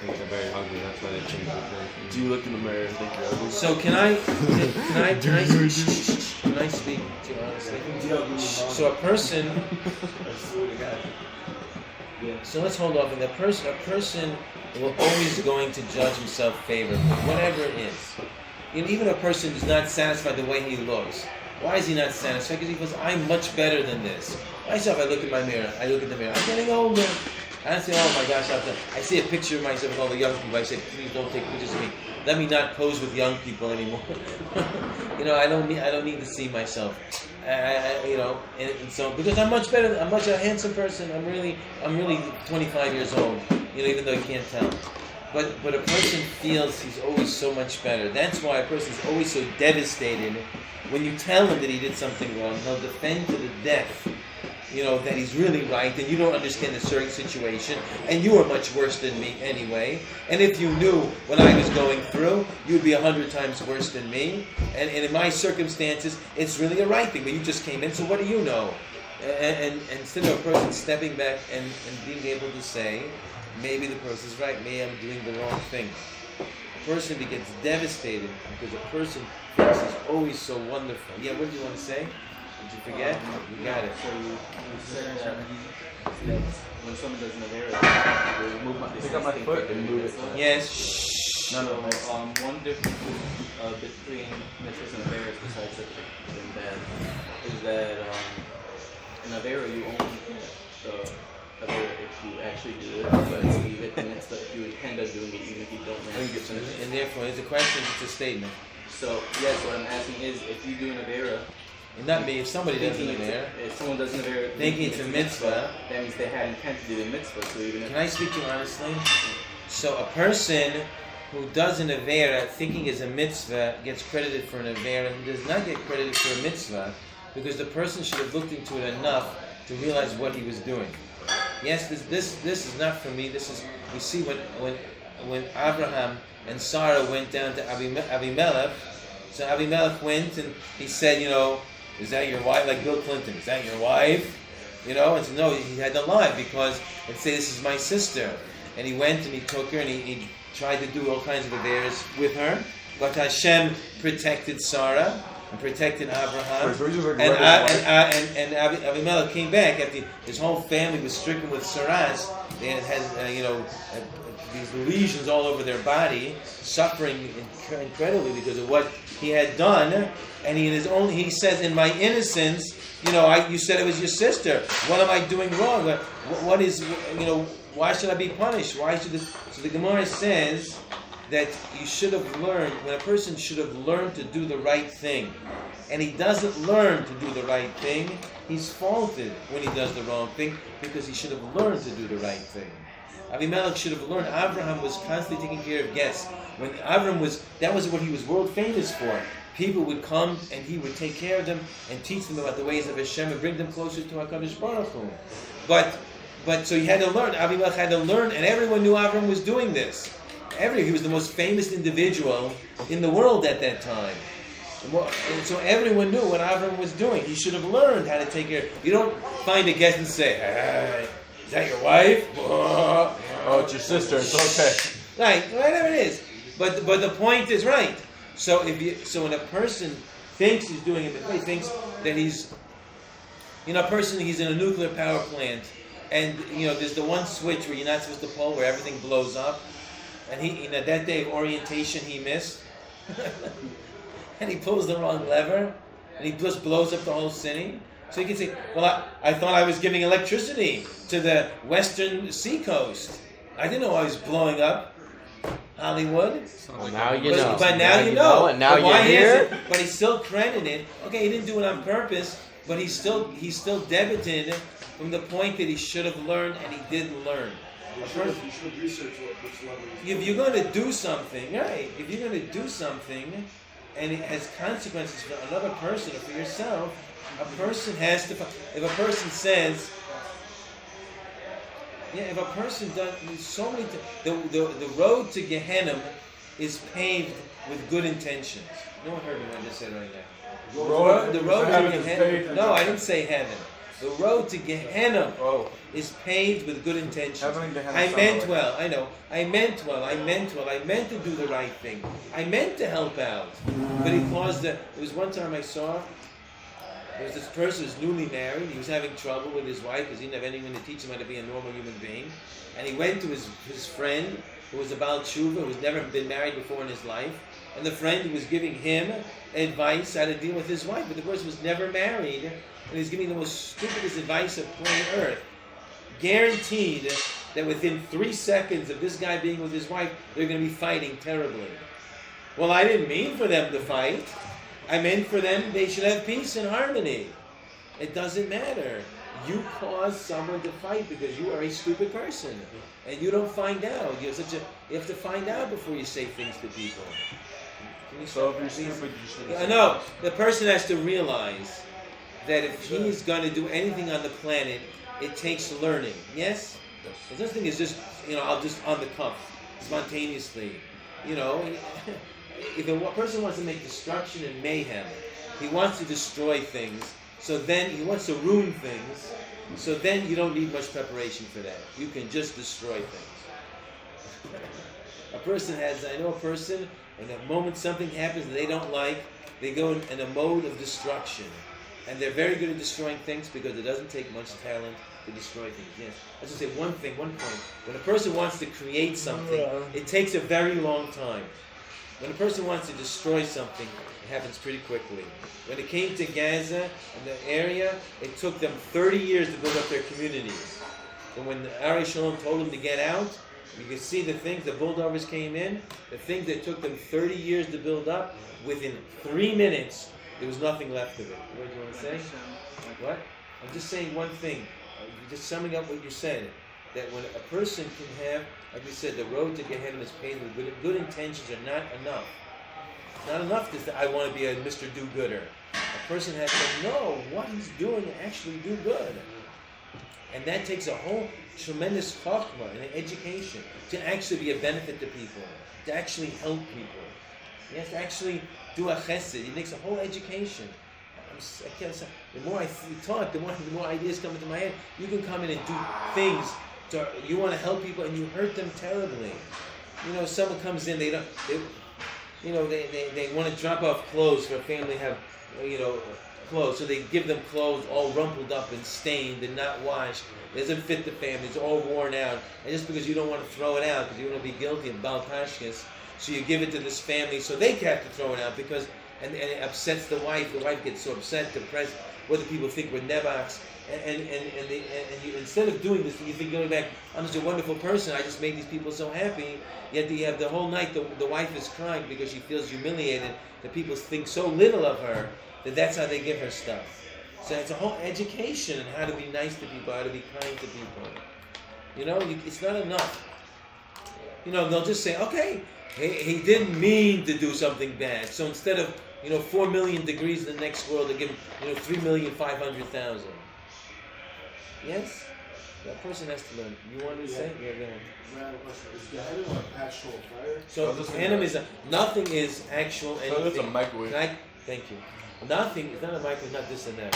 think they're very ugly. That's why they change their thing. Do you look in the mirror and think you're ugly? So can I speak to you honestly? So a person. So let's hold off on that person. A person will always going to judge himself favorably, whatever it is. Even a person who's not satisfied the way he looks. Why is he not satisfied? Because he goes, I'm much better than this. Myself, I look in my mirror. I look in the mirror. I'm getting older. I don't say, oh my gosh, I see a picture of myself with all the young people. I say, please don't take pictures of me. Let me not pose with young people anymore. I don't need to see myself. And so because I'm much better. I'm much a handsome person. I'm really 25 years old. Even though you can't tell. But a person feels he's always so much better. That's why a person is always so devastated. When you tell him that he did something wrong, he'll defend to the death, that he's really right, and you don't understand the certain situation, and you are much worse than me anyway. And if you knew what I was going through, you'd be 100 times worse than me. And in my circumstances, it's really a right thing, but you just came in, so what do you know? And instead of a person stepping back and being able to say, maybe the person's right, maybe I'm doing the wrong thing. A person gets devastated because a person thinks he's always so wonderful. Yeah, what did you want to say? Did you forget? You got it. So you said that when someone does an Avera, they pick up my foot and move it. Yes. Shh. No. One difference between mitzvahs and Averas besides that is that in Avera you only the Avera if you actually do it, but you get the mitzvah if you intend on doing it, even if you don't know. And therefore, it's a question, it's a statement. So, yes, what I'm asking is, if you do an Avera, and not me, if somebody does an Avera, if someone does an Avera thinking it's a mitzvah, that means they had intent to do the mitzvah. So even can I speak to you honestly? So a person who does an Avera thinking is a mitzvah gets credited for an Avera, and does not get credited for a mitzvah because the person should have looked into it enough to realize what he was doing. Yes, this is not for me. This is, we see when Abraham and Sarah went down to Avimelech. So Avimelech went and he said, is that your wife? Like Bill Clinton, is that your wife? And so no, he had to lie because he'd say, this is my sister. And he went and he took her and he tried to do all kinds of affairs with her. But Hashem protected Sarah and protected Abraham. And Avimelech came back after his whole family was stricken with saras. They had these lesions all over their body, suffering incredibly because of what he had done. And he says, in my innocence, you said it was your sister. What am I doing wrong? What is, why should I be punished? So the Gemara says that you should have learned, when a person should have learned to do the right thing, and he doesn't learn to do the right thing, he's faulted when he does the wrong thing because he should have learned to do the right thing. Avimelech should have learned. Abraham was constantly taking care of guests. When that was what he was world famous for. People would come and he would take care of them and teach them about the ways of Hashem and bring them closer to HaKadosh Baruch Hu. But so he had to learn. Avimelech had to learn, and everyone knew Abraham was doing this. He was the most famous individual in the world at that time. And so everyone knew what Abraham was doing. He should have learned how to take care. You don't find a guest and say, hey, is that your wife? Oh, it's your sister. It's okay. Right, whatever it is. But the point is right. So when a person thinks he's doing it, he thinks that he's, he's in a nuclear power plant, and there's the one switch where you're not supposed to pull, where everything blows up, and he, that day of orientation he missed, and he pulls the wrong lever, and he just blows up the whole city. So you can say, well, I thought I was giving electricity to the western seacoast. I didn't know I was blowing up Hollywood. Well, now you know. But now you know. And now you're here. But he's still credited. Okay, he didn't do it on purpose, but he's still debited from the point that he should have learned, and he didn't learn. You should research which level. If you're going to do something, right? If you're going to do something, and it has consequences for another person or for yourself, a person has to. If a person says, if a person does so many, the road to Gehenom is paved with good intentions. No one heard me when I just said right now. The road to Gehenom. No, I didn't say heaven. The road to Gehenom Oh. is paved with good intentions. Heaven and Gehenna I sound meant alike. well, I know. I meant well, I meant to do the right thing. I meant to help out. But it caused there was one time I saw, there was this person who was newly married. He was having trouble with his wife because he didn't have anyone to teach him how to be a normal human being. And he went to his friend, who was a Baal Tshuva, who was never been married before in his life. And the friend was giving him advice how to deal with his wife. But the person was never married. And he's giving the most stupidest advice of planet Earth. Guaranteed that within 3 seconds of this guy being with his wife, they're going to be fighting terribly. Well, I didn't mean for them to fight. I meant for them, they should have peace and harmony. It doesn't matter. You cause someone to fight because you are a stupid person. And you don't find out. You have to find out before you say things to people. So if you're stupid, you shouldn't. No, the person has to realize that if he is going to do anything on the planet, it takes learning. Yes? There's nothing is just, I'll just on the cuff, spontaneously. If a person wants to make destruction and mayhem, he wants to destroy things, so then he wants to ruin things, so then you don't need much preparation for that. You can just destroy things. I know a person, and the moment something happens that they don't like, they go in a mode of destruction. And they're very good at destroying things because it doesn't take much talent to destroy things. Yes. I just say one point. When a person wants to create something, it takes a very long time. When a person wants to destroy something, it happens pretty quickly. When it came to Gaza and the area, it took them 30 years to build up their communities. And when Ari Shalom told them to get out, you can see the bulldozers came in, the things that took them 30 years to build up, within 3 minutes, there was nothing left of it. What do you want to say? What? I'm just saying one thing. Just summing up what you said. That when a person can have, like we said, the road to Gehenom is paved with good intentions are not enough. It's not enough to say, I want to be a Mr. Do-Gooder. A person has to know what he's doing and actually do good. And that takes a whole tremendous chachma and an education to actually be a benefit to people, to actually help people. You have to actually do a chesed. It takes a whole education. The more I talk, the more ideas come into my head. You can come in and do things. You want to help people and you hurt them terribly. Someone comes in, they want to drop off clothes for a family to have, clothes. So they give them clothes all rumpled up and stained and not washed. It doesn't fit the family. It's all worn out. And just because you don't want to throw it out, because you don't want to be guilty of Baal Tashkis, so you give it to this family so they have to throw it out because, and it upsets the wife. The wife gets so upset, depressed, whether people think we're nebachs. And you, instead of doing this, you think going back, I'm just a wonderful person, I just make these people so happy. Yet you have the whole night, the wife is crying because she feels humiliated, that people think so little of her, that's how they give her stuff. So it's a whole education on how to be nice to people, how to be kind to people. It's not enough. They'll just say, okay, he didn't mean to do something bad. So instead of 4 million degrees in the next world, they give him 3,500,000. Yes, that person has to learn. You want to say? Yeah, go ahead. I have a question. Is Gehenom an actual fire? So Gehenom is nothing is actual anything. So it's a microwave. Thank you. Nothing. It's not a microwave. Not this and that.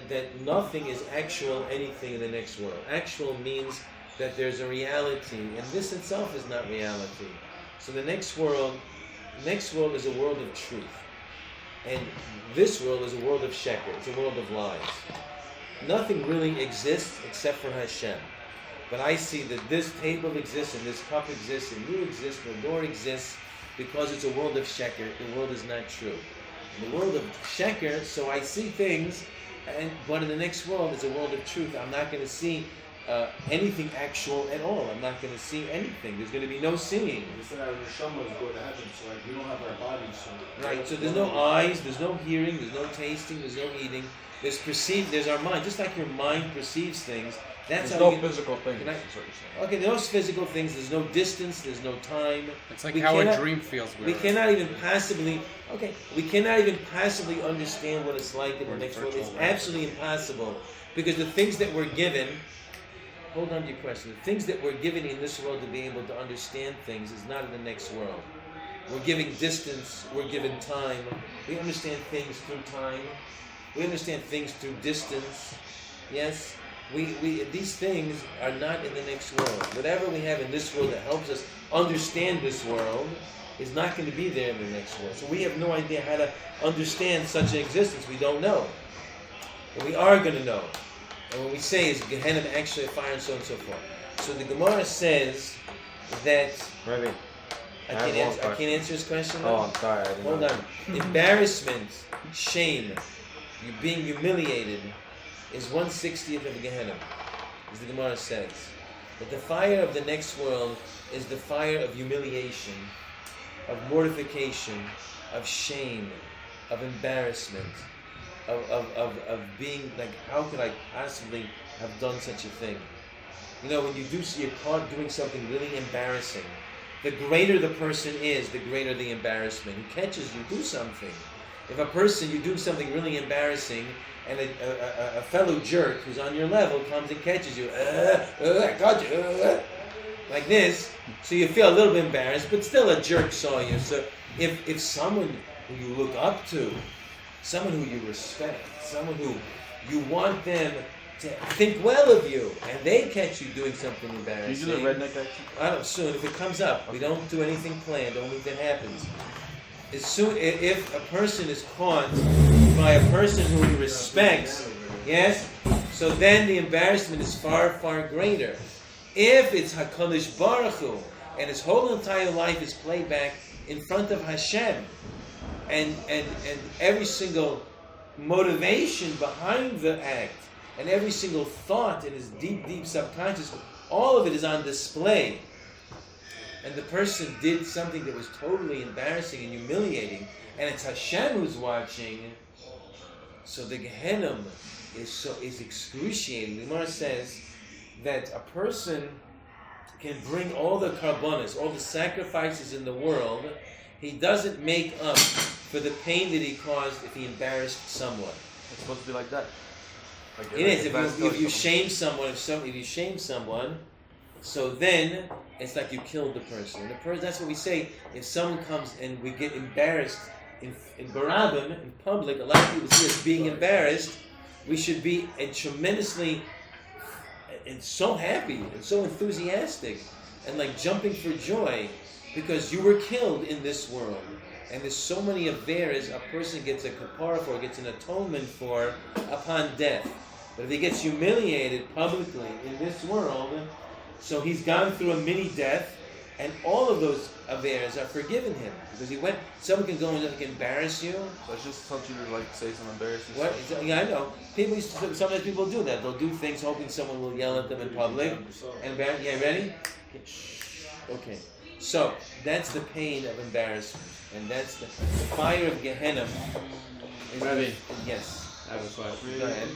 That nothing is actual anything in the next world. Actual means that there's a reality, and this itself is not reality. So the next world is a world of truth, and this world is a world of sheker. It's a world of lies. Nothing really exists except for Hashem. But I see that this table exists, and this cup exists, and you exist, and the door exists, because it's a world of sheker. The world is not true. In the world of sheker, so I see things, but in the next world is a world of truth. I'm not going to see anything actual at all. I'm not going to see anything. There's going to be no seeing. You said our neshamas go to heaven, so we don't have our bodies. So right. So there's no eyes, there's no hearing, there's no tasting, there's no eating. There's our mind. Just like your mind perceives things. That's there's how no physical things. Okay, there's no physical things. There's no distance. There's no time. It's like how a dream feels. We cannot even passively. Okay, we cannot even passively understand what it's like in the next world. It's absolutely impossible because the things that we're given. Hold on to your question. The things that we're given in this world to be able to understand things is not in the next world. We're giving distance. We're given time. We understand things through time. We understand things through distance. Yes, we these things are not in the next world. Whatever we have in this world that helps us understand this world is not going to be there in the next world. So we have no idea how to understand such an existence. We don't know. But we are going to know. And when we say is Gehenom actually a fire and so on and so forth. So the Gemara says that Maybe. I can't answer his question. Oh, I'm sorry. I didn't Hold know. on. Embarrassment, shame, you being humiliated is 1/60th of a Gehenom, as the Gemara says. But the fire of the next world is the fire of humiliation, of mortification, of shame, of embarrassment, of being like, how could I possibly have done such a thing? You know, when you do see you're caught doing something really embarrassing, the greater the person is, the greater the embarrassment. Who catches you do something. If a person, you do something really embarrassing, and a fellow jerk who's on your level comes and catches you, I caught you, like this, so you feel a little bit embarrassed, but still a jerk saw you. So if someone who you look up to, someone who you respect, someone who you want them to think well of you, and they catch you doing something embarrassing. Can you do the redneck accent? I don't. Soon, if it comes up, we don't do anything planned. Only if it happens. As soon if a person is caught by a person who he respects, yes, so then the embarrassment is far, far greater. If it's Hakadosh Baruch Hu, and his whole entire life is played back in front of Hashem, and every single motivation behind the act, and every single thought in his deep, deep subconscious, all of it is on display. And the person did something that was totally embarrassing and humiliating, and it's Hashem who's watching. So the Gehenom is excruciating. The Gemara says that a person can bring all the karbonos, all the sacrifices in the world. He doesn't make up for the pain that he caused if he embarrassed someone. It's supposed to be like that. Like, It is. If you shame someone, if you shame someone, so then it's like you killed the person. That's what we say. If someone comes and we get embarrassed in Barabim, in public, a lot of people see us being embarrassed. We should be tremendously and so happy and so enthusiastic and like jumping for joy because you were killed in this world. And there's so many affairs a person gets a kapara for, gets an atonement for upon death. But if he gets humiliated publicly in this world, so he's gone through a mini death, and all of those affairs are forgiven him because someone can go and just embarrass you. So it's just something to like say some embarrassing What? stuff. Yeah, I know. Sometimes people do that. They'll do things hoping someone will yell at them in public. And ready? Okay. So that's the pain of embarrassment, and that's the fire of Gehenom. Rabbi. Yes. I have a question. Go ahead.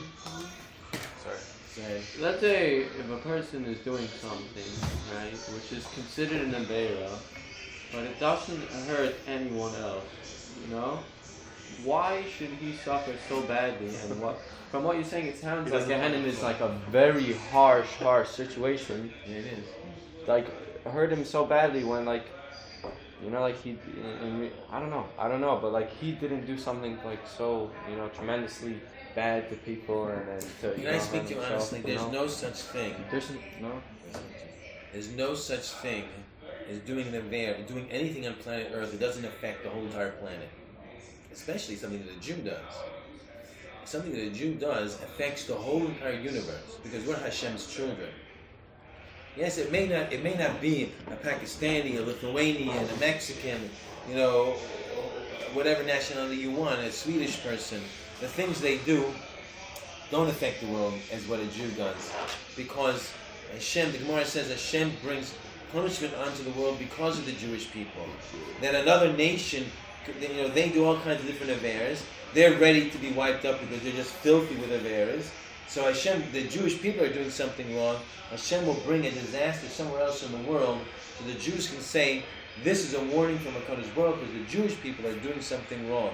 Sorry. Go ahead. Let's say if a person is doing something, right, which is considered an Avera, but it doesn't hurt anyone else, you know? Why should he suffer so badly? And from what you're saying, it sounds like Gehenom is like a very harsh situation. Yeah, it is. Like, hurt him so badly when, like, you know, like I don't know, but like he didn't do something like so, you know, tremendously bad to people and to. Can I speak to you honestly? There's no such thing. There's no such thing as doing doing anything on planet Earth that doesn't affect the whole entire planet. Especially something that a Jew does. Something that a Jew does affects the whole entire universe because we're Hashem's children. Yes, it may not be a Pakistani, a Lithuanian, a Mexican, you know, whatever nationality you want, a Swedish person. The things they do don't affect the world as what a Jew does. Because Hashem, the Gemara says Hashem brings punishment onto the world because of the Jewish people. That another nation, you know, they do all kinds of different affairs. They're ready to be wiped up because they're just filthy with affairs. So Hashem, the Jewish people are doing something wrong. Hashem will bring a disaster somewhere else in the world so the Jews can say, this is a warning from HaKadosh Baruch Hu because the Jewish people are doing something wrong.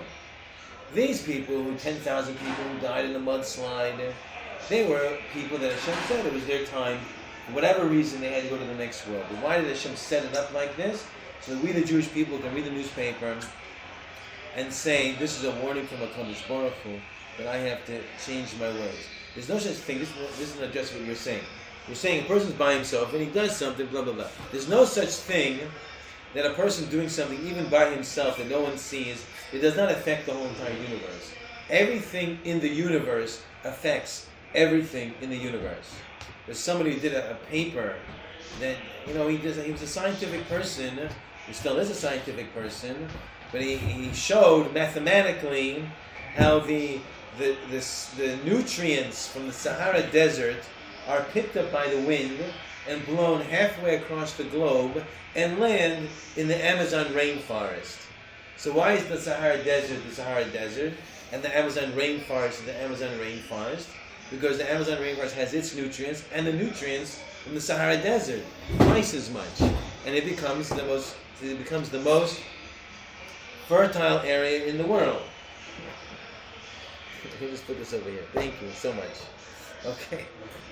These people, 10,000 people who died in the mudslide, they were people that Hashem said it was their time. For whatever reason, they had to go to the next world. But why did Hashem set it up like this? So that we, the Jewish people, can read the newspaper and say, this is a warning from HaKadosh Baruch Hu that I have to change my ways. There's no such thing. This is not just what you're saying. You're saying a person's by himself and he does something, blah, blah, blah. There's no such thing that a person doing something even by himself that no one sees, it does not affect the whole entire universe. Everything in the universe affects everything in the universe. There's somebody who did a paper that, he was a scientific person, he still is a scientific person, but he showed mathematically how the nutrients from the Sahara Desert are picked up by the wind and blown halfway across the globe and land in the Amazon rainforest. So why is the Sahara Desert and the Amazon rainforest the Amazon rainforest? Because the Amazon rainforest has its nutrients and the nutrients from the Sahara Desert, twice as much. And it becomes the most fertile area in the world. Let me just put this over here. Thank you so much. Okay.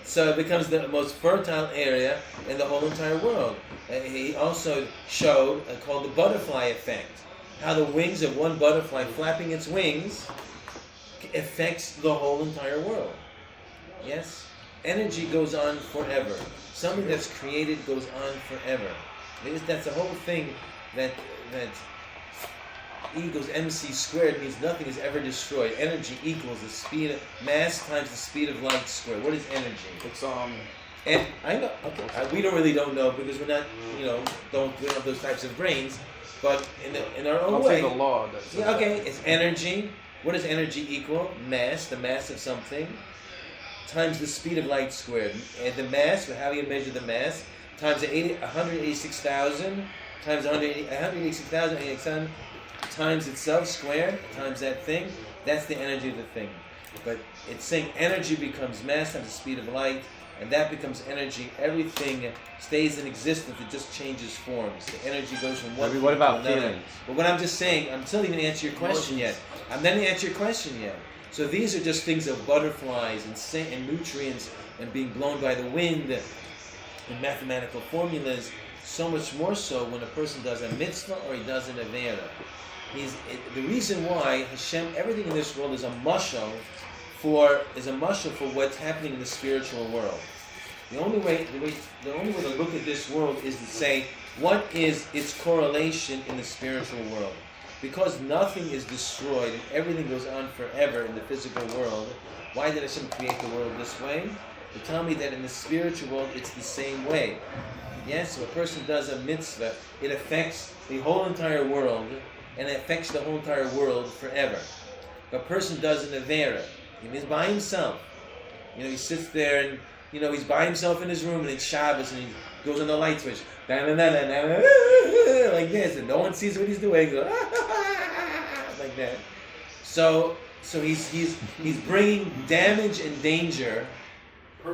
So it becomes the most fertile area in the whole entire world. He also showed, called the butterfly effect, how the wings of one butterfly flapping its wings affects the whole entire world. Yes? Energy goes on forever. Something that's created goes on forever. That's the whole thing that E equals mc squared means nothing is ever destroyed. Energy equals the speed of mass times the speed of light squared. What is energy? It's And I know. Okay, we don't know because we're not. We don't have those types of brains. But in our own I'll way. say the law. That's Yeah. Okay. It's energy. What does energy equal? Mass, the mass of something, times the speed of light squared. And the mass. How do you measure the mass? Times 186,000 times 186,000 times itself squared times that thing. That's the energy of the thing. But it's saying energy becomes mass times the speed of light, and that becomes energy. Everything stays in existence. It just changes forms. The energy goes from one. What about to another. feelings? But what I'm just saying, I'm still even answer your question yet. I'm not even answer your question yet. So these are just things of butterflies and nutrients and being blown by the wind and mathematical formulas. So much more so when a person does a mitzvah or he does an avera. The reason why Hashem, everything in this world is a mashal for what's happening in the spiritual world. The only way to look at this world is to say, what is its correlation in the spiritual world? Because nothing is destroyed and everything goes on forever in the physical world, why did Hashem create the world this way? To tell me that in the spiritual world it's the same way. Yes, so a person does a mitzvah, it affects the whole entire world, and it affects the whole entire world forever. If a person does an avera, he's by himself. He sits there and he's by himself in his room and it's Shabbos and he goes on the light switch, like this, and no one sees what he's doing. He goes, like that. So he's bringing damage and danger.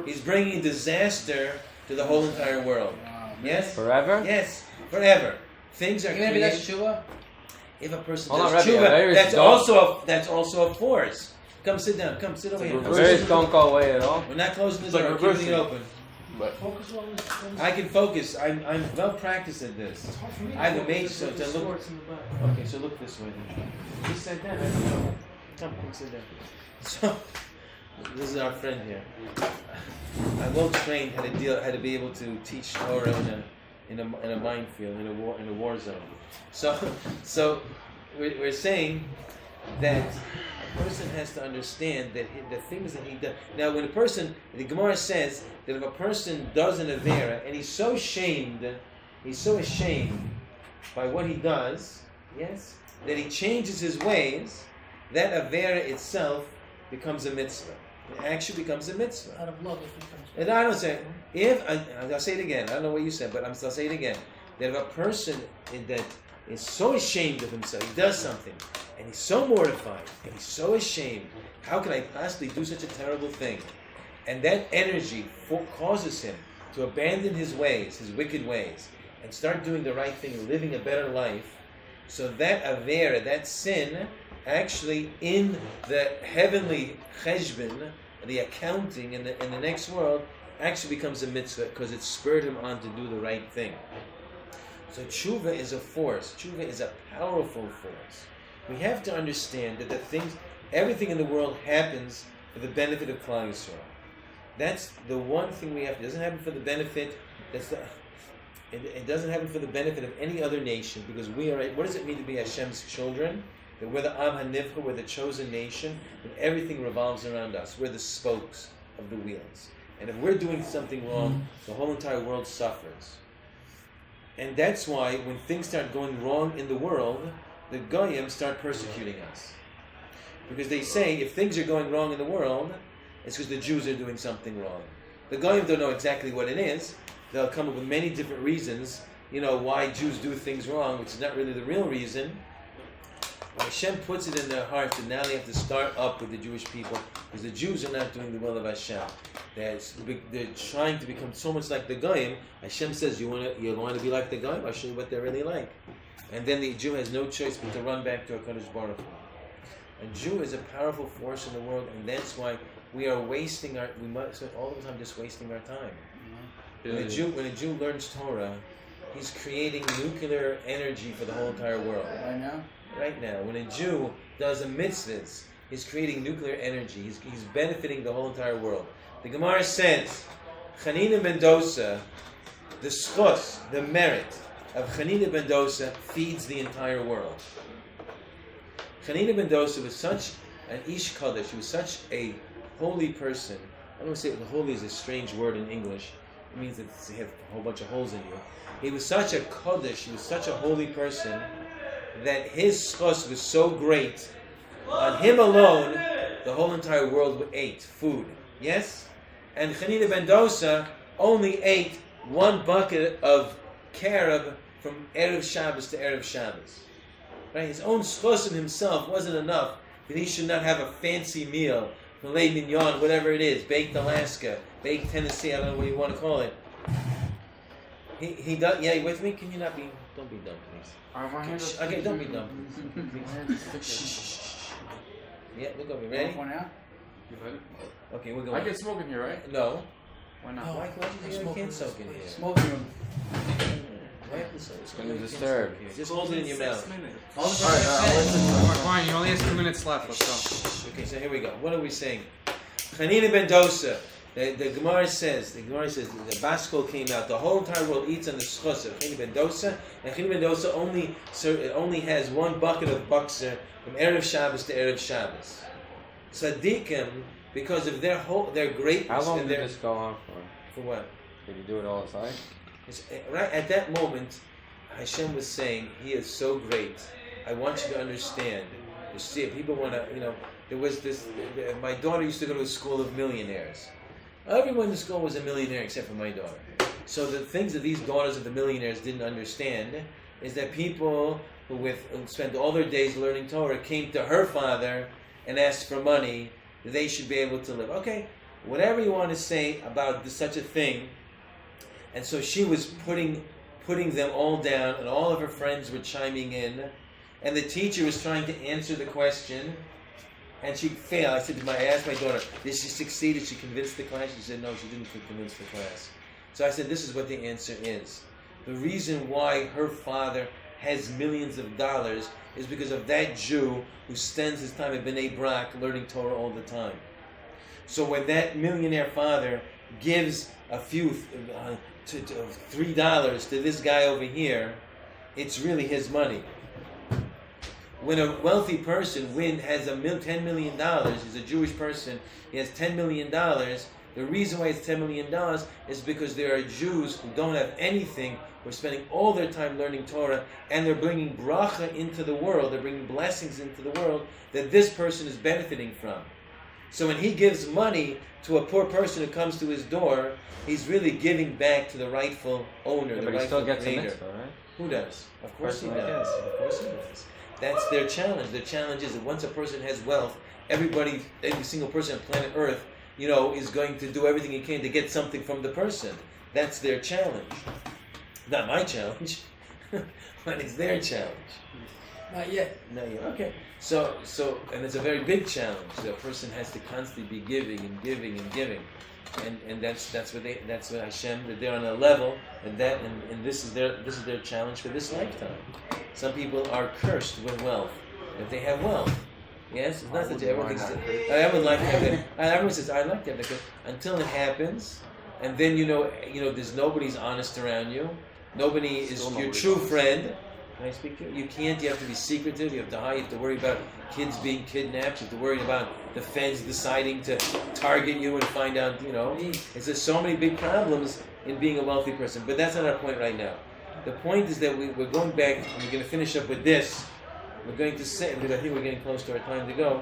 He's bringing disaster to the whole entire world. Yes? Forever? Yes, forever. Things are Maybe that's created. tshuva. If a person Hold on, does Rabbi, tshuva, Averis that's also a force. Come sit down. Come sit over here. Averis don't go away at all. We're not closing the It's like door. Keeping reversing. it open. But I can focus. I'm well practiced at this. I have a major. So look. Okay, so look this way. Then. Just sit down. Come sit down. So this is our friend here. I'm well trained how to be able to teach Torah in a minefield, in a war zone. So we're saying that a person has to understand that the things that he does. Now, when the Gemara says that if a person does an avera and he's so ashamed by what he does, yes, that he changes his ways, that avera itself becomes a mitzvah. It actually becomes a mitzvah. Out of love, it becomes. And I don't say, I'll say it again. I don't know what you said, but I'll say it again. That if a person that is so ashamed of himself, he does something, and he's so mortified, and he's so ashamed, how can I possibly do such a terrible thing? And that energy causes him to abandon his ways, his wicked ways, and start doing the right thing, living a better life. So that avera, that sin, actually in the heavenly cheshbon, the accounting in the next world, actually becomes a mitzvah because it spurred him on to do the right thing. So tshuva is a force. Tshuva is a powerful force. We have to understand that everything in the world happens for the benefit of Klal Yisrael. That's the one thing we have. It doesn't happen for the benefit. It doesn't happen for the benefit of any other nation, because we are. What does it mean to be Hashem's children? That we're the Am HaNivcha, we're the chosen nation, and everything revolves around us. We're the spokes of the wheels. And if we're doing something wrong, the whole entire world suffers. And that's why when things start going wrong in the world, the Goyim start persecuting us. Because they say, if things are going wrong in the world, it's because the Jews are doing something wrong. The Goyim don't know exactly what it is. They'll come up with many different reasons, why Jews do things wrong, which is not really the real reason. When Hashem puts it in their hearts that now they have to start up with the Jewish people, because the Jews are not doing the will of Hashem. They're trying to become so much like the Goyim. Hashem says, you want to be like the Goyim? I'll show you what they're really like. And then the Jew has no choice but to run back to HaKadosh Baruch Hu. A Jew is a powerful force in the world, and that's why we are wasting we must all the time just wasting our time. When a Jew learns Torah, he's creating nuclear energy for the whole entire world. Right now. When a Jew does a mitzvahs, he's creating nuclear energy. He's benefiting the whole entire world. The Gemara says, Chanina ben Dosa, the schos, the merit of Chanina ben Dosa feeds the entire world. Chanina ben Dosa was such an ish kodesh. He was such a holy person. I don't want to say the holy is a strange word in English. It means that you have a whole bunch of holes in you. He was such a kodesh. He was such a holy person that his schos was so great. On him alone, the whole entire world ate food. Yes? And Chanina ben Dosa only ate one bucket of carob from Erev Shabbos to Erev Shabbos. Right? His own schos of himself wasn't enough that he should not have a fancy meal, filet mignon, whatever it is, baked Alaska, baked Tennessee, I don't know what you want to call it. He does. Yeah, you with me? Can you not be? Don't be dumb, please. Okay, don't be dumb, please. Shh. Yeah, look over. Ready? You ready? Okay, we're going. I can smoke in here, right? No. Why not? Why do you think I can't soak in here? Smoking room. It's going to disturb. Just hold it in your mouth. Alright, fine. You only have 2 minutes left. Let's go. Okay, so here we go. What are we saying? Chanina ben Dosa. The Gemara says the Baskol came out. The whole entire world eats on the schos of Chanina ben Dosa, and Chanina ben Dosa only has one bucket of bakser from Erev Shabbos to Erev Shabbos. Tzaddikim, because of their greatness. How long and did this go on for? For what? Did you do it all the time? Right at that moment, Hashem was saying, He is so great. I want you to understand. You see, people want to, there was this, my daughter used to go to a school of millionaires. Everyone in the school was a millionaire except for my daughter. So the things that these daughters of the millionaires didn't understand is that people who spent all their days learning Torah came to her father and asked for money, that they should be able to live. Okay, whatever you want to say about such a thing. And so she was putting them all down, and all of her friends were chiming in, and the teacher was trying to answer the question, and she failed. I asked my daughter, did she succeed? Did she convince the class? She said, no, she didn't convince the class. So I said, this is what the answer is. The reason why her father has millions of dollars is because of that Jew who spends his time at Bnei Brak learning Torah all the time. So when that millionaire father gives a few to $3 to this guy over here, it's really his money. When a wealthy person has $10 million, he's a Jewish person, he has $10 million, the reason why it's $10 million is because there are Jews who don't have anything, who are spending all their time learning Torah, and they're bringing bracha into the world, they're bringing blessings into the world that this person is benefiting from. So when he gives money to a poor person who comes to his door, he's really giving back to the rightful owner, the but rightful he still gets creator. a mitzvah, right? Who does? Of course he Person like does. Of course he does. That's their challenge. Their challenge is that once a person has wealth, every single person on planet Earth, is going to do everything he can to get something from the person. That's their challenge. Not my challenge, but it's their challenge. Not yet. Okay. So, and it's a very big challenge. The person has to constantly be giving and giving and giving, and that's what Hashem, that they're on a level, and this is their challenge for this lifetime. Some people are cursed with wealth. If they have wealth, Yes, it's not such everyone thinks that. Everyone like that. Everyone says I like that because until it happens, and then there's nobody's honest around you. Nobody is your true friend. Can I speak to you? You can't. You have to be secretive. You have to hide. You have to worry about kids being kidnapped. You have to worry about the feds deciding to target you and find out. There's just so many big problems in being a wealthy person. But that's not our point right now. The point is that we're going back, and we're going to finish up with this. We're going to say, because I think we're getting close to our time to go,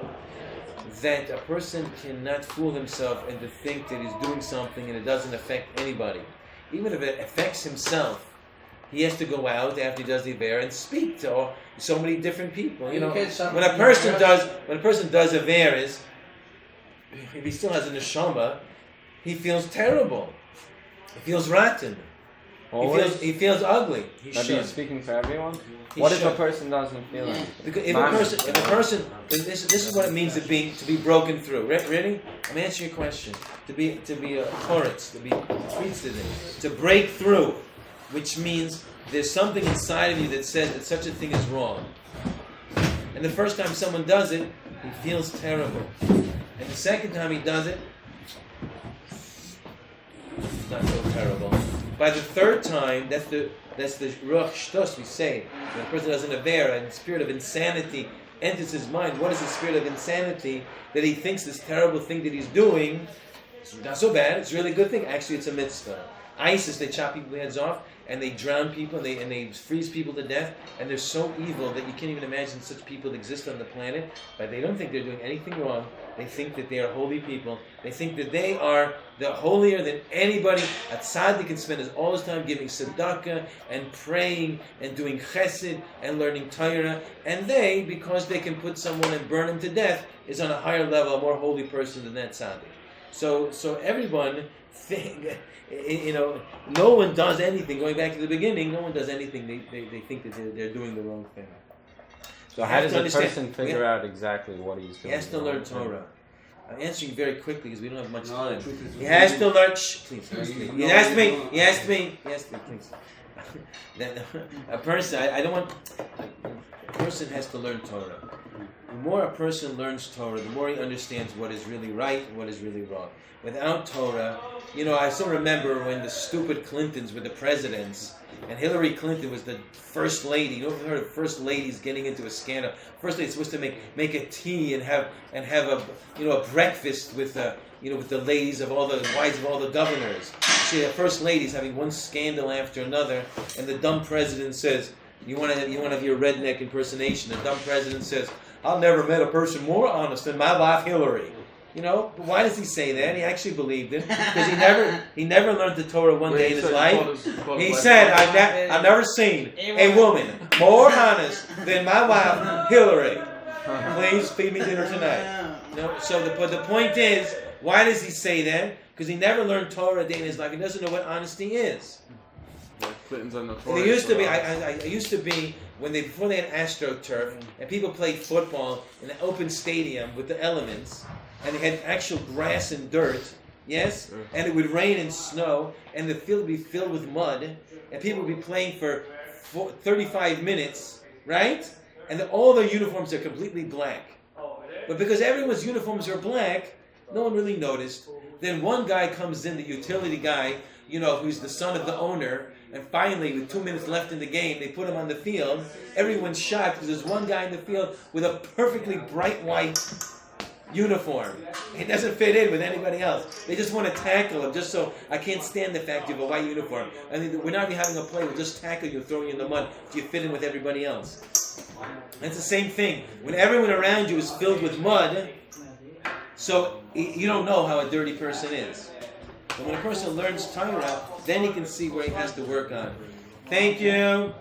that a person cannot fool himself and to think that he's doing something and it doesn't affect anybody. Even if it affects himself, he has to go out after he does the Avera and speak to so many different people. When a person does Averas, if he still has a neshama, he feels terrible. He feels rotten. He feels ugly. He Are you speaking for everyone? He What if should. a person doesn't feel anything? Because if a person, this is what it means to be broken through. Ready? I'm answering your question. To be a chorus, to be to break through, which means there's something inside of you that says that such a thing is wrong. And the first time someone does it, he feels terrible. And the second time he does it, it's not so terrible. By the third time, that's the ruach shtos we say. When a person does an avera and the spirit of insanity enters his mind. What is the spirit of insanity? That he thinks this terrible thing that he's doing, it's not so bad, it's a really good thing. Actually, it's a mitzvah. ISIS, they chop people's heads off and they drown people and they freeze people to death, and they're so evil that you can't even imagine such people exist on the planet. But they don't think they're doing anything wrong. They think that they are holy people. They think that they are holier than anybody. A tzaddik can spend all his time giving tzedakah and praying and doing chesed and learning Torah. And they, because they can put someone and burn him to death, is on a higher level, a more holy person than that tzaddik. So everyone no one does anything. Going back to the beginning, no one does anything. They think that they're doing the wrong thing. So how does a person figure out exactly what he's doing? He has to learn Torah. I'm answering very quickly because we don't have much time. He has has to learn. Please. He asked me. Please. A person. I don't want. A person has to learn Torah. The more a person learns Torah, the more he understands what is really right and what is really wrong. Without Torah, I still remember when the stupid Clintons were the presidents, and Hillary Clinton was the first lady. You ever heard of first ladies getting into a scandal? First lady's supposed to make a tea and have a breakfast with the ladies of all the wives of all the governors. See, the first lady's having one scandal after another, and the dumb president says, "You want to have your redneck impersonation?" The dumb president says, "I've never met a person more honest than my wife Hillary." But why does he say that? He actually believed it because he never learned the Torah one day in his life. He said, "I've never seen a woman more honest than my wife Hillary. Please feed me dinner tonight." So the point is, why does he say that? Because he never learned Torah a day in his life. He doesn't know what honesty is. Clintons are notorious. And it used to be. I used to be before they had AstroTurf and people played football in an open stadium with the elements, and they had actual grass and dirt. Yes, and it would rain and snow, and the field would be filled with mud, and people would be playing for 35 minutes, right? And all their uniforms are completely black. But because everyone's uniforms are black, no one really noticed. Then one guy comes in, the utility guy, who's the son of the owner, and finally, with 2 minutes left in the game, they put him on the field. Everyone's shocked because there's one guy in the field with a perfectly bright white uniform. It doesn't fit in with anybody else. They just want to tackle him just so I can't stand the fact you have a white uniform. I mean, we're not even having a play. We'll just tackle you, throw you in the mud if you fit in with everybody else. It's the same thing. When everyone around you is filled with mud, so you don't know how a dirty person is. But when a person learns Torah, then he can see where he has to work on. Thank you.